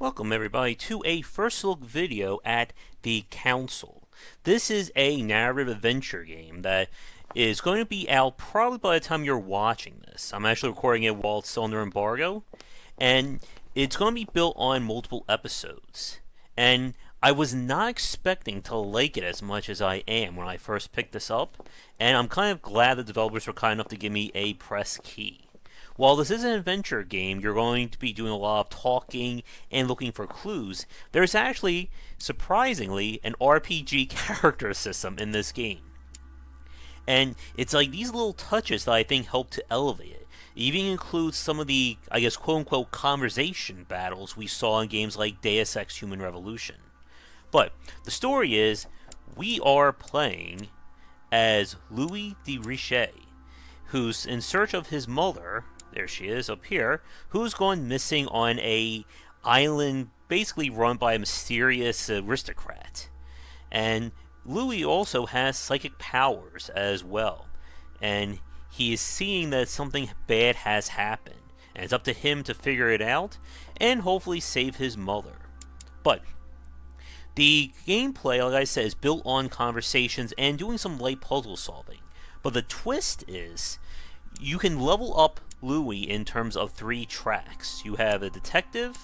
Welcome everybody to a first look video at The Council. This is a narrative adventure game that is going to be out probably by the time you're watching this. I'm actually recording it while it's still under embargo, and it's going to be built on multiple episodes. And I was not expecting to like it as much as I am when I first picked this up, and I'm kind of glad the developers were kind enough to give me a press key. While this is an adventure game, you're going to be doing a lot of talking and looking for clues. There's actually, surprisingly, an RPG character system in this game. And it's like these little touches that I think help to elevate it. It even includes some of the, I guess, quote-unquote conversation battles we saw in games like Deus Ex Human Revolution. But the story is, we are playing as Louis de Richet, who's in search of his mother. There she is up here, who's gone missing on a island basically run by a mysterious aristocrat. And Louis also has psychic powers as well, and he is seeing that something bad has happened, and it's up to him to figure it out and hopefully save his mother. But the gameplay, like I said, is built on conversations and doing some light puzzle solving. But the twist is, you can level up Louis in terms of 3 tracks. You have a detective,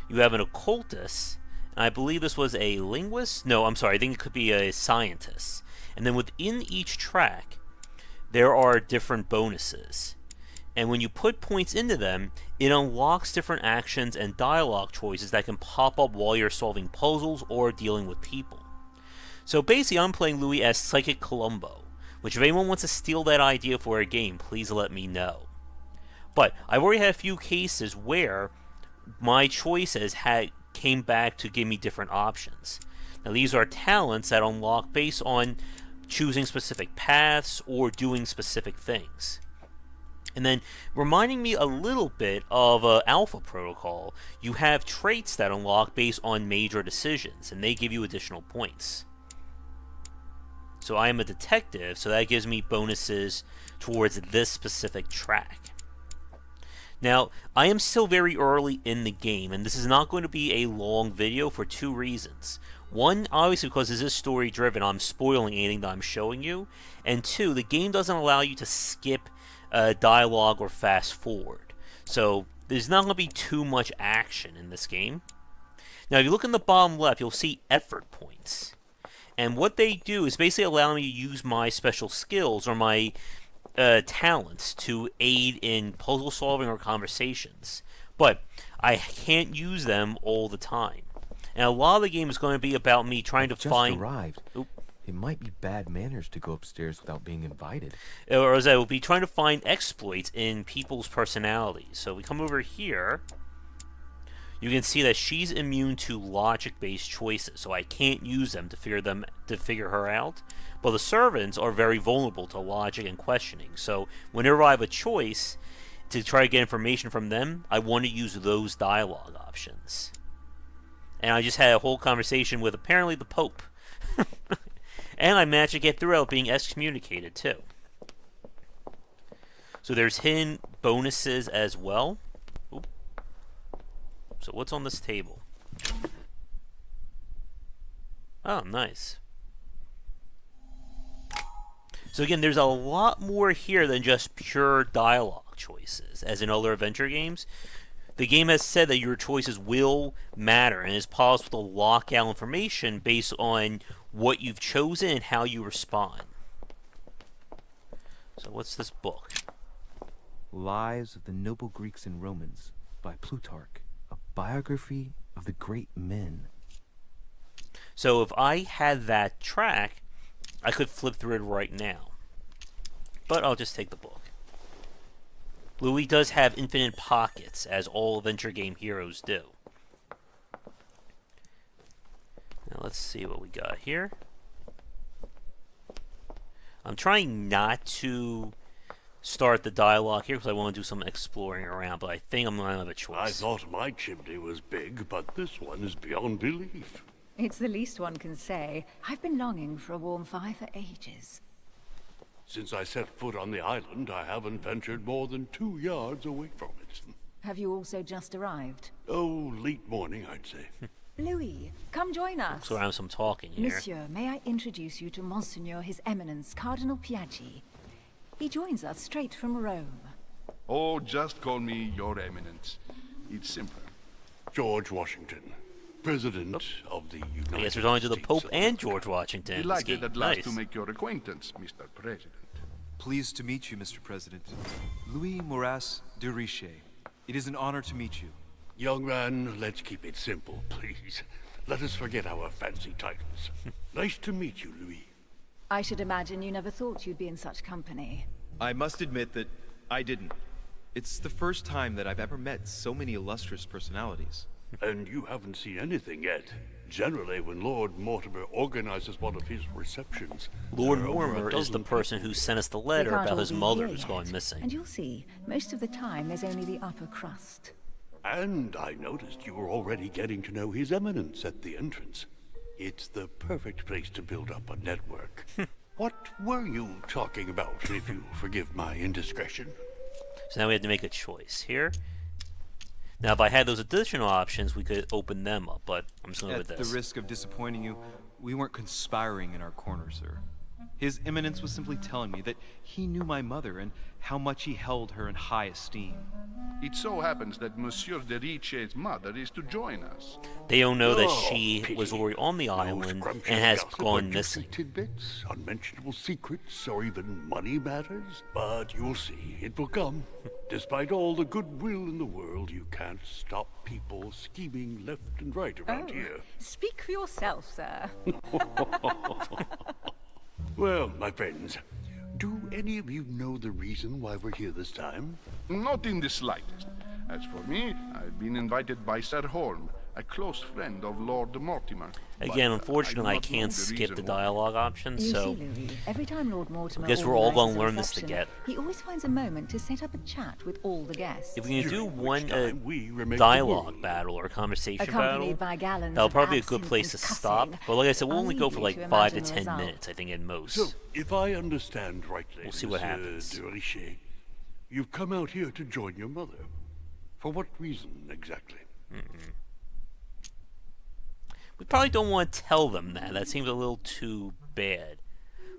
you have an occultist, and I believe this was a linguist? No, I'm sorry, I think it could be a scientist. And then within each track, there are different bonuses. And when you put points into them, it unlocks different actions and dialogue choices that can pop up while you're solving puzzles or dealing with people. So basically, I'm playing Louis as Psychic Columbo, which if anyone wants to steal that idea for a game, please let me know. But I've already had a few cases where my choices came back to give me different options. Now these are talents that unlock based on choosing specific paths or doing specific things. And then, reminding me a little bit of Alpha Protocol, you have traits that unlock based on major decisions, and they give you additional points. So I am a detective, so that gives me bonuses towards this specific track. Now, I am still very early in the game, and this is not going to be a long video for 2 reasons. One, obviously because this is story driven, I'm spoiling anything that I'm showing you. And 2, the game doesn't allow you to skip dialogue or fast forward. So there's not going to be too much action in this game. Now, if you look in the bottom left, you'll see effort points. And what they do is basically allow me to use my special skills or my talents to aid in puzzle solving or conversations, but I can't use them all the time. And a lot of the game is going to be about me trying to find. Arrived. Oop. It might be bad manners to go upstairs without being invited. Or as I will be trying to find exploits in people's personalities. So we come over here. You can see that she's immune to logic-based choices, so I can't use them to figure her out. But the servants are very vulnerable to logic and questioning. So whenever I have a choice to try to get information from them, I want to use those dialogue options. And I just had a whole conversation with apparently the Pope. And I managed to get through without being excommunicated too. So there's hidden bonuses as well. Oop. So what's on this table? Oh, nice. So again, there's a lot more here than just pure dialogue choices, as in other adventure games. The game has said that your choices will matter, and it's possible to lock out information based on what you've chosen and how you respond. So what's this book? Lives of the Noble Greeks and Romans by Plutarch, a biography of the great men. So if I had that track, I could flip through it right now. But I'll just take the book. Louis does have infinite pockets, as all adventure game heroes do. Now let's see what we got here. I'm trying not to start the dialogue here because I want to do some exploring around, but I think I'm going to have a choice. I thought my chimney was big, but this one is beyond belief. It's the least one can say. I've been longing for a warm fire for ages. Since I set foot on the island, I haven't ventured more than 2 yards away from it. Have you also just arrived? Oh, late morning, I'd say. Louis, come join us. So around some talking here. Monsieur, may I introduce you to Monseigneur His Eminence Cardinal Piaggi? He joins us straight from Rome. Oh, just call me Your Eminence. It's simpler. George Washington, President of the United I guess we're talking to the States Pope of and America. George Washington. Delighted at last Nice. to make your acquaintance, Mr. President. Pleased to meet you, Mr. President. Louis Moras de Richet. It is an honor to meet you. Young man, let's keep it simple, please. Let us forget our fancy titles. Nice to meet you, Louis. I should imagine you never thought you'd be in such company. I must admit that I didn't. It's the first time that I've ever met so many illustrious personalities. And you haven't seen anything yet. Generally, when Lord Mortimer organizes one of his receptions, Lord there are over a Mortimer is the dozen person who sent us the They letter can't about all his be mother here who's yet. gone missing. And you'll see, most of the time there's only the upper crust. And I noticed you were already getting to know His Eminence at the entrance. It's the perfect place to build up a network. What were you talking about, if you forgive my indiscretion? So now we have to make a choice here. Now, if I had those additional options, we could open them up, but I'm just going to go At with the this. risk of disappointing you, we weren't conspiring in our corner, sir. His Eminence was simply telling me that he knew my mother and how much he held her in high esteem. It so happens that Monsieur de Richet's mother is to join us. They don't know that Oh, she pity. was already on the No island scrumptious and has gossip gone or juicy missing. tidbits, unmentionable secrets, or even money matters. But you'll see, it will come. Despite all the goodwill in the world, you can't stop people scheming left and right around here. Speak for yourself, sir. Well, my friends, do any of you know the reason why we're here this time? Not in the slightest. As for me, I've been invited by Sir Holm, a close friend of Lord Mortimer. Again, But, unfortunately, I do not know can't the skip reason the why. dialogue option, You so see, Louis, every time Lord Mortimer I guess we're all gonna organises a learn this reception, together. he always finds a moment to set up a chat with all the guests. if we can do During which one time we remake the dialogue world. battle or conversation Accompanied battle, by gallons that'll of probably be a good absinthe place to and stop. cussing, But like I said, we'll I'll only go leave for you like to 5 to imagine the 10 result. minutes, I think, at most. So, if I understand rightly, We'll see what Monsieur happens. de Richet, you've come out here to join your mother. For what reason, exactly? We probably don't want to tell them that. That seems a little too bad.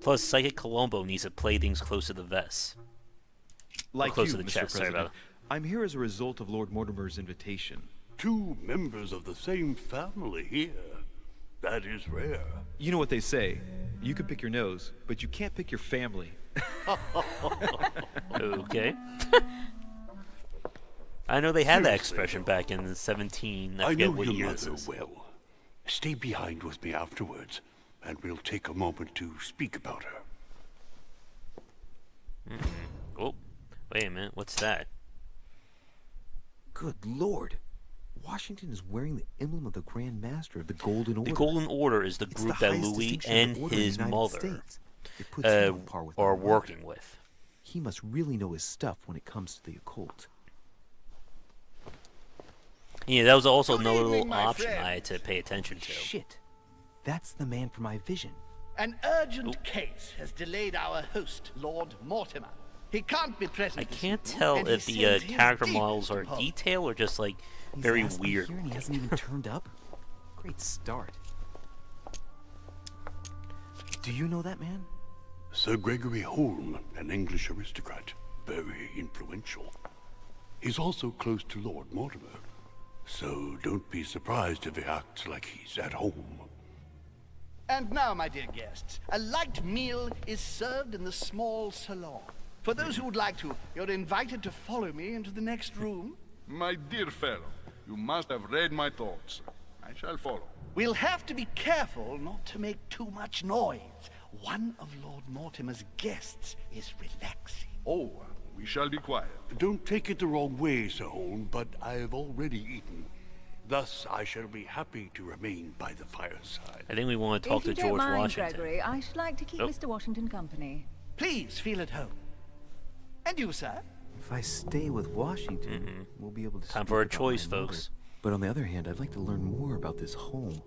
Plus, Psychic Colombo needs to play things close to the vest. Like close you, to the Mr. chest, sorry President, about I'm here as a result of Lord Mortimer's invitation. Two members of the same family here. That is rare. You know what they say. You can pick your nose, but you can't pick your family. Okay. I know they had that Seriously, expression though. back in 17. I I forget know what your year this mother is. well. Stay behind with me afterwards, and we'll take a moment to speak about her. Oh, wait a minute. What's that? Good lord. Washington is wearing the emblem of the Grand Master of the Golden Order. The Golden Order is the It's group the that highest Louis distinction of and the order in the his United mother States. It puts him on par with my are mother. working with. He must really know his stuff when it comes to the occult. Yeah, that was also Good another evening, little my option friends. I had to pay attention to. Shit. That's the man from my vision. An urgent case has delayed our host, Lord Mortimer. He can't be present. I this can't evening, tell and if he the sends his character deepest models are apologies. detail or just like He's very asked me weird. here and he hasn't even turned up? Great start. Do you know that man? Sir Gregory Holm, an English aristocrat, very influential. He's also close to Lord Mortimer, so don't be surprised if he acts like he's at home. And now, my dear guests, a light meal is served in the small salon. For those who would like to, you're invited to follow me into the next room. My dear fellow, you must have read my thoughts. I shall follow. We'll have to be careful not to make too much noise. One of Lord Mortimer's guests is relaxing. Oh, we shall be quiet. Don't take it the wrong way, Sir Holm, but I have already eaten. Thus, I shall be happy to remain by the fireside. I think we want to talk If you to don't George mind, Washington. Gregory, I should like to keep Oh. Mr. Washington company. Please feel at home. And you, sir? If I stay with Washington, we'll be able to Time speak for a about choice, my mother. folks. But on the other hand, I'd like to learn more about this home.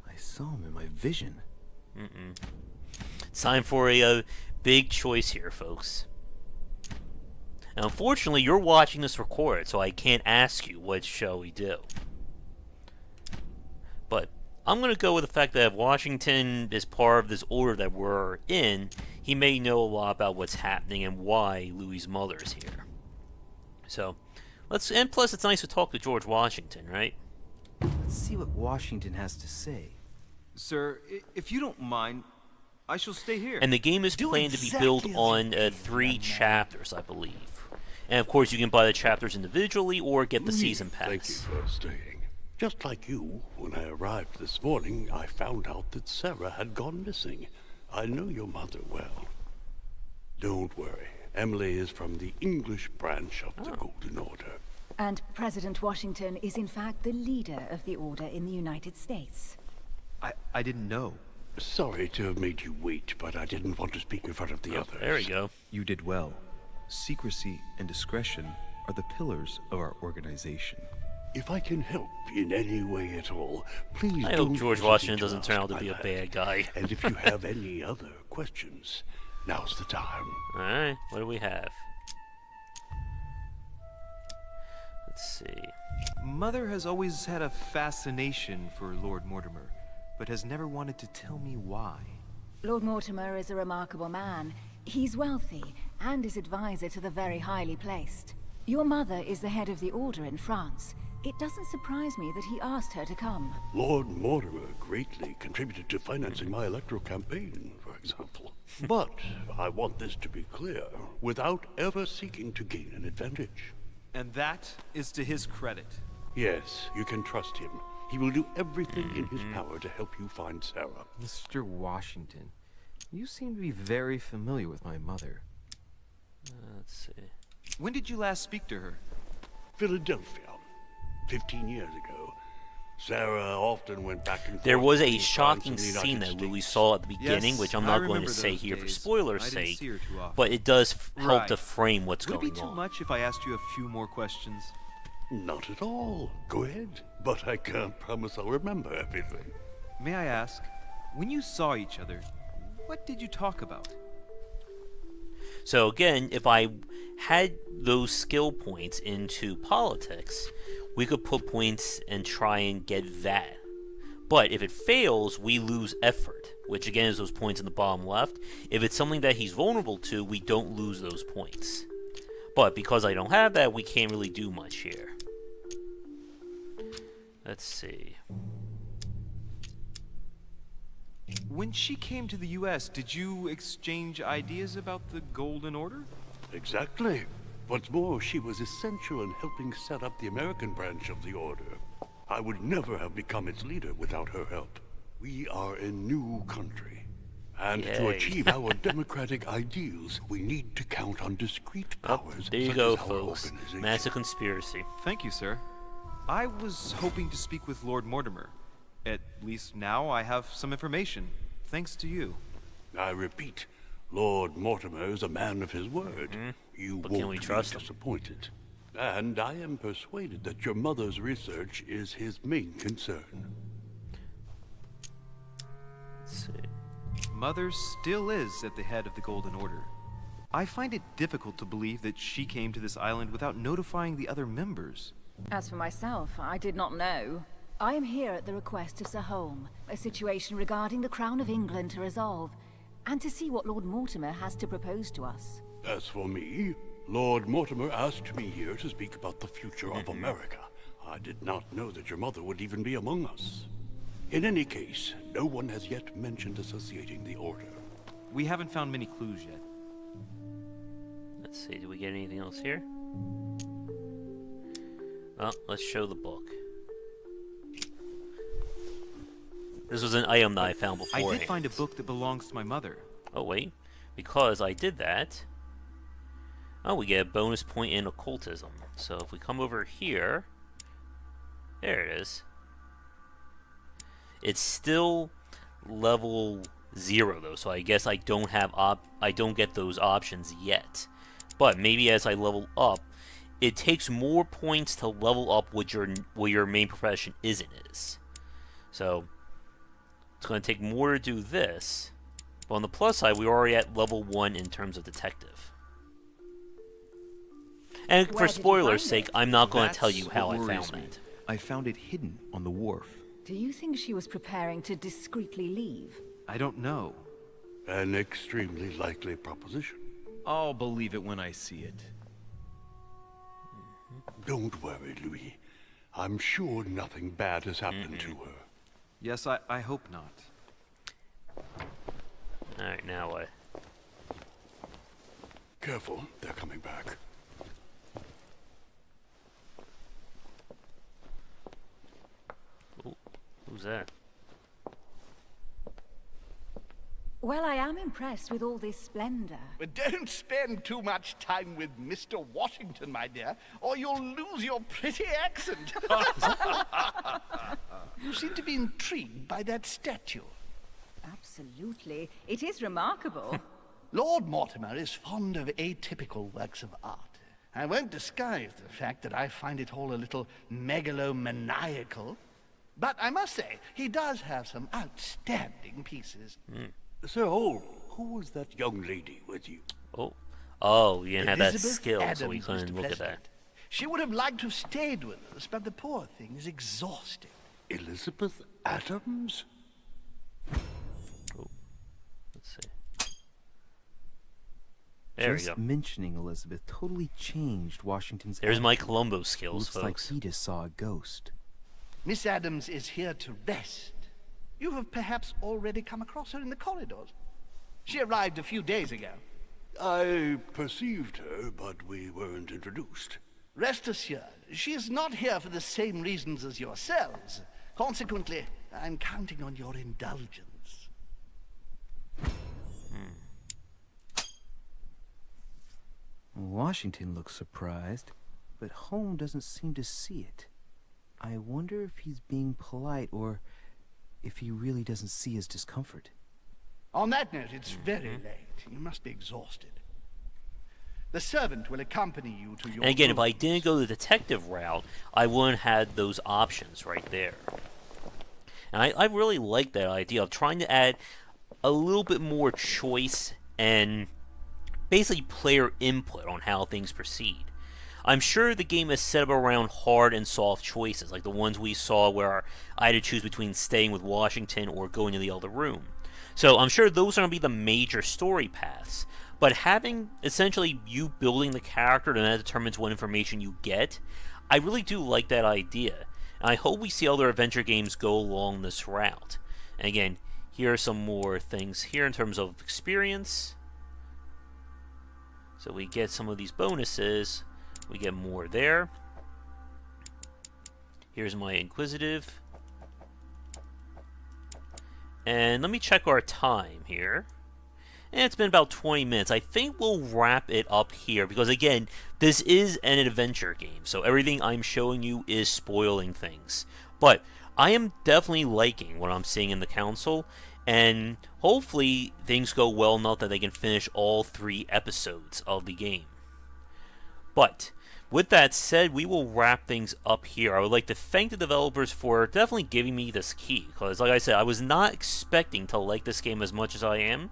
I saw him in my vision. It's time for a big choice here, folks. Now, unfortunately, you're watching this recorded, so I can't ask you what shall we do. But I'm going to go with the fact that if Washington is part of this order that we're in, he may know a lot about what's happening and why Louis's mother's here. So, and plus it's nice to talk to George Washington, right? Let's see what Washington has to say. Sir, if you don't mind, I shall stay here. And the game is planned to be built on 3 chapters, I believe. And of course, you can buy the chapters individually or get the season pass. Thank you for staying. Just like you, when I arrived this morning, I found out that Sarah had gone missing. I know your mother well. Don't worry. Emily is from the English branch of the Golden Order. And President Washington is in fact the leader of the Order in the United States. I didn't know. Sorry to have made you wait, but I didn't want to speak in front of the others. There we go. You did well. Secrecy and discretion are the pillars of our organization. If I can help in any way at all, please I don't hope George hesitate Washington to doesn't turn ask, out to my be a lad. bad guy. And if you have any other questions, now's the time. Alright, what do we have? Let's see. Mother has always had a fascination for Lord Mortimer, but has never wanted to tell me why. Lord Mortimer is a remarkable man. He's wealthy and is advisor to the very highly placed. Your mother is the head of the Order in France. It doesn't surprise me that he asked her to come. Lord Mortimer greatly contributed to financing my electoral campaign, for example. But I want this to be clear, without ever seeking to gain an advantage. And that is to his credit. Yes, you can trust him. He will do everything in his power to help you find Sarah. Mr. Washington, you seem to be very familiar with my mother. Let's see. When did you last speak to her? Philadelphia, 15 years ago. Sarah often went back and forth. There was a between France shocking and the scene United that Louis States. saw at the beginning, Yes, which I'm I not going to remember say those here for days. spoilers' I didn't sake, see her too often. but it does help Right. to frame what's Would it be going too on. much if I asked you a few more questions? Not at all. Go ahead. But I can't promise I'll remember everything. May I ask, when you saw each other, what did you talk about? So again, if I had those skill points into politics, we could put points and try and get that. But if it fails, we lose effort, which again is those points in the bottom left. If it's something that he's vulnerable to, we don't lose those points. But because I don't have that, we can't really do much here. Let's see. When she came to the U.S., did you exchange ideas about the Golden Order? Exactly. What's more, she was essential in helping set up the American branch of the Order. I would never have become its leader without her help. We are a new country. And to Yay. achieve our democratic ideals, we need to count on discrete powers. There you such go, as our folks. organization. Massive conspiracy. Thank you, sir. I was hoping to speak with Lord Mortimer. At least now I have some information, thanks to you. I repeat, Lord Mortimer is a man of his word. You But can won't we be trust him? disappointed. And I am persuaded that your mother's research is his main concern. Let's see. Mother still is at the head of the Golden Order. I find it difficult to believe that she came to this island without notifying the other members. As for myself, I did not know. I am here at the request of Sir Holm, a situation regarding the Crown of England to resolve, and to see what Lord Mortimer has to propose to us. As for me, Lord Mortimer asked me here to speak about the future of America. I did not know that your mother would even be among us. In any case, no one has yet mentioned associating the Order. We haven't found many clues yet. Let's see, do we get anything else here? Well, let's show the book. This was an item that I found I before. did find a book that belongs to my mother. Oh, wait. Because I did that... Oh, we get a bonus point in occultism. So if we come over here... There it is. It's still level 0, though, so I guess I don't have I don't get those options yet. But maybe as I level up, it takes more points to level up what your main profession is. So it's going to take more to do this. But on the plus side, we're already at level 1 in terms of detective. And Where for did you spoilers' find sake, it? I'm not going to That's tell you how what I worries found me. it. I found it hidden on the wharf. Do you think she was preparing to discreetly leave? I don't know. An extremely likely proposition. I'll believe it when I see it. Don't worry, Louis. I'm sure nothing bad has happened to her. Yes, I hope not. Alright, now what? Careful, they're coming back. Ooh, who's that? Well, I am impressed with all this splendor. But don't spend too much time with Mr. Washington, my dear, or you'll lose your pretty accent. You seem to be intrigued by that statue. Absolutely. It is remarkable. Lord Mortimer is fond of atypical works of art. I won't disguise the fact that I find it all a little megalomaniacal. But I must say, he does have some outstanding pieces. Sir Holmes, who was that young lady with you? Oh, you didn't have that Elizabeth skill, so Adams, we couldn't Mr. look at that. President. She would have liked to have stayed with us, but the poor thing is exhausted. Elizabeth Adams? Let's see. There we Just go. mentioning Elizabeth totally changed Washington's There's my attitude. Columbo skills, Looks like folks. he just saw a ghost. Miss Adams is here to rest. You have perhaps already come across her in the corridors. She arrived a few days ago. I perceived her, but we weren't introduced. Rest assured, she is not here for the same reasons as yourselves. Consequently, I'm counting on your indulgence. Washington looks surprised, but Holmes doesn't seem to see it. I wonder if he's being polite or if he really doesn't see his discomfort. On that note, it's very late. You must be exhausted. The servant will accompany you to your And again, if I rooms. didn't go the detective route, I wouldn't have had those options right there. And I really like that idea of trying to add a little bit more choice and basically player input on how things proceed. I'm sure the game is set up around hard and soft choices, like the ones we saw where I had to choose between staying with Washington or going to the other room. So I'm sure those are going to be the major story paths. But having essentially you building the character and that determines what information you get, I really do like that idea. And I hope we see other adventure games go along this route. And again, here are some more things here in terms of experience. So we get some of these bonuses. We get more there. Here's my inquisitive. And let me check our time here. And it's been about 20 minutes. I think we'll wrap it up here because, again, this is an adventure game. So everything I'm showing you is spoiling things. But I am definitely liking what I'm seeing in the council. And hopefully things go well enough that they can finish all 3 episodes of the game. But with that said, we will wrap things up here. I would like to thank the developers for definitely giving me this key. Because, like I said, I was not expecting to like this game as much as I am.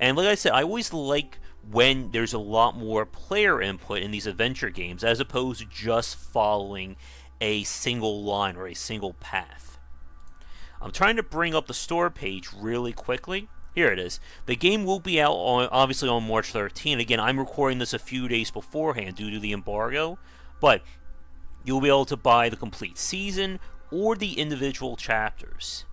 And like I said, I always like when there's a lot more player input in these adventure games as opposed to just following a single line or a single path. I'm trying to bring up the store page really quickly. Here it is. The game will be out obviously on March 13th. Again, I'm recording this a few days beforehand due to the embargo, but you'll be able to buy the complete season or the individual chapters.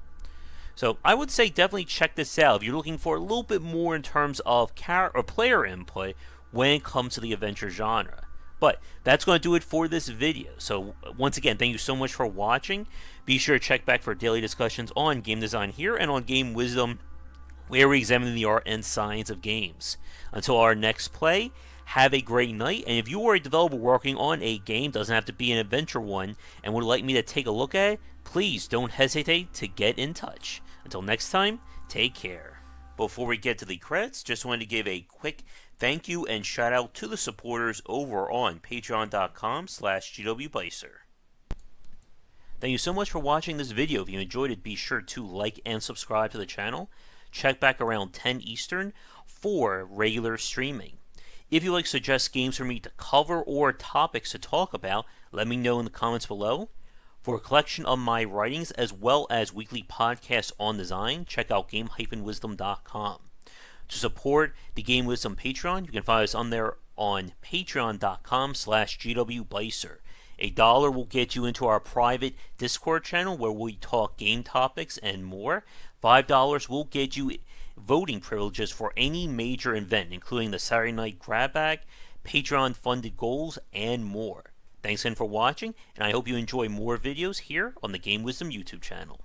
So I would say definitely check this out if you're looking for a little bit more in terms of player input when it comes to the adventure genre. But that's going to do it for this video. So once again, thank you so much for watching. Be sure to check back for daily discussions on game design here and on Game Wisdom, where we examine the art and science of games. Until our next play, have a great night. And if you are a developer working on a game, doesn't have to be an adventure one, and would like me to take a look at it, please don't hesitate to get in touch. Until next time, take care. Before we get to the credits, just wanted to give a quick thank you and shout out to the supporters over on patreon.com/GWBycer. Thank you so much for watching this video. If you enjoyed it, be sure to like and subscribe to the channel. Check back around 10 Eastern for regular streaming. If you'd like to suggest games for me to cover or topics to talk about, let me know in the comments below. For a collection of my writings as well as weekly podcasts on design, check out game-wisdom.com. To support the Game Wisdom Patreon, you can find us on there on patreon.com/GWBycer. $1 will get you into our private Discord channel where we talk game topics and more. $5 will get you voting privileges for any major event, including the Saturday Night Grab Bag, Patreon-funded goals, and more. Thanks again for watching, and I hope you enjoy more videos here on the Game Wisdom YouTube channel.